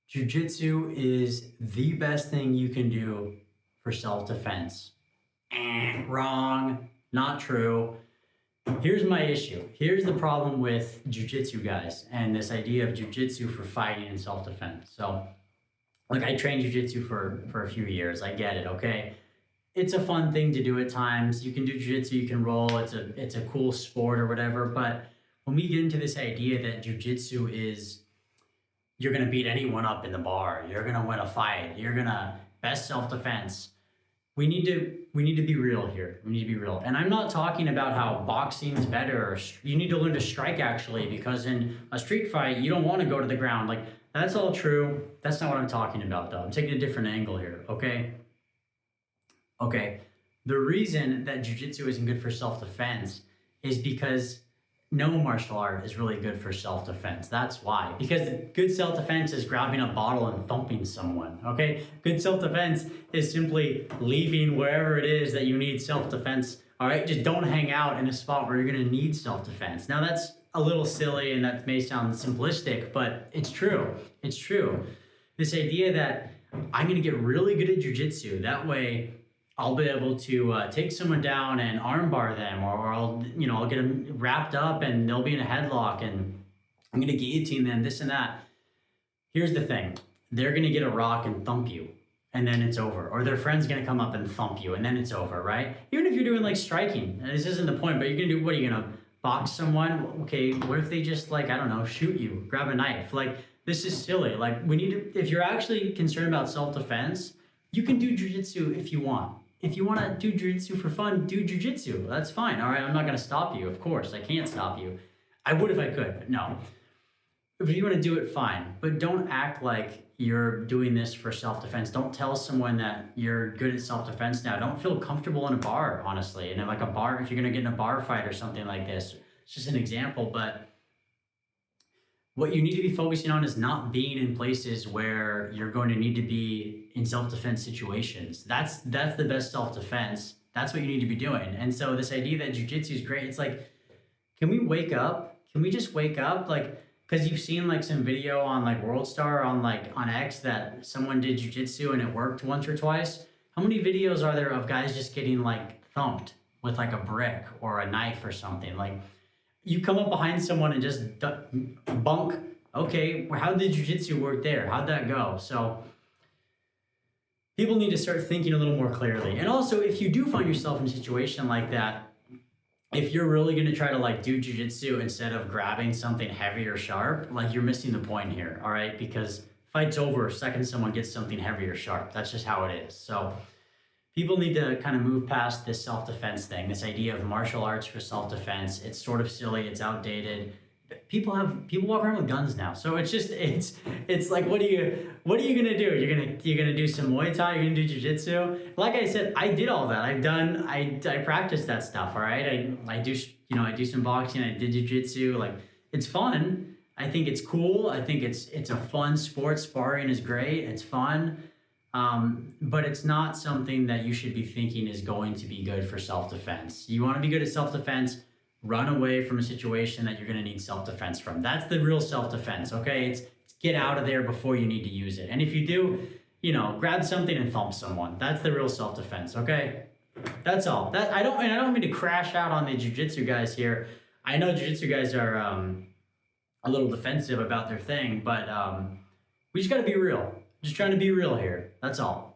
Jiu-Jitsu is the best thing you can do for self-defense. Wrong, not true. Here's my issue. Here's the problem with Jiu-Jitsu guys and this idea of Jiu-Jitsu for fighting and self-defense. So, like I trained Jiu-Jitsu for a few years. I get it, okay? It's a fun thing to do at times. You can do Jiu-Jitsu, you can roll. It's a cool sport or whatever. But when we get into this idea that Jiu-Jitsu is you're gonna beat anyone up in the bar. You're gonna win a fight. You're gonna best self-defense. We need to be real here. We need to be real. And I'm not talking about how boxing is better. Or you need to learn to strike actually, because in a street fight, you don't want to go to the ground. Like that's all true. That's not what I'm talking about though. I'm taking a different angle here. Okay. Okay. The reason that jujitsu isn't good for self-defense is because no martial art is really good for self-defense. That's why. Because good self-defense is grabbing a bottle and thumping someone, okay? Good self-defense is simply leaving wherever it is that you need self-defense, all right? Just don't hang out in a spot where you're gonna need self-defense. Now that's a little silly and that may sound simplistic, but it's true. It's true. This idea that I'm gonna get really good at jujitsu, that way I'll be able to take someone down and armbar them, or I'll get them wrapped up and they'll be in a headlock and I'm gonna guillotine them, this and that. Here's the thing, they're gonna get a rock and thump you and then it's over. Or their friend's gonna come up and thump you and then it's over, right? Even if you're doing like striking, and this isn't the point, but you're gonna do, what are you gonna box someone? Okay, what if they just like, I don't know, shoot you, grab a knife? Like, this is silly. Like we need to, if you're actually concerned about self-defense, you can do jujitsu if you want. If you want to do jiu-jitsu for fun, do jiu-jitsu. That's fine. All right, I'm not going to stop you. Of course, I can't stop you. I would if I could, but no. If you want to do it, fine. But don't act like you're doing this for self-defense. Don't tell someone that you're good at self-defense now. Don't feel comfortable in a bar, honestly. And like a bar, if you're going to get in a bar fight or something like this, it's just an example, but what you need to be focusing on is not being in places where you're going to need to be in self-defense situations. That's the best self-defense. That's what you need to be doing. And so this idea that jujitsu is great, it's like, can we wake up? Can we just wake up? Like, because you've seen like some video on like World Star on X that someone did jujitsu and it worked once or twice. How many videos are there of guys just getting like thumped with like a brick or a knife or something? Like, you come up behind someone and just bunk. Okay, how did jiu-jitsu work there? How'd that go? So people need to start thinking a little more clearly. And also, if you do find yourself in a situation like that, if you're really gonna try to like do jiu-jitsu instead of grabbing something heavy or sharp, like you're missing the point here, all right? Because fight's over second someone gets something heavy or sharp. That's just how it is. So people need to kind of move past this self-defense thing, this idea of martial arts for self-defense. It's sort of silly, it's outdated. People walk around with guns now. So it's like, what are you gonna do? You're gonna do some Muay Thai, you're gonna do jiu-jitsu. Like I said, I did all that. I practiced that stuff, all right? I do some boxing, I did jiu-jitsu. Like, it's fun. I think it's cool. I think it's a fun sport. Sparring is great, it's fun. But it's not something that you should be thinking is going to be good for self-defense. You want to be good at self-defense, run away from a situation that you're going to need self-defense from. That's the real self-defense, okay? It's get out of there before you need to use it. And if you do, grab something and thump someone. That's the real self-defense, okay? That's all. I don't mean to crash out on the jiu-jitsu guys here. I know jiu-jitsu guys are a little defensive about their thing, but we just got to be real. Just trying to be real here. That's all.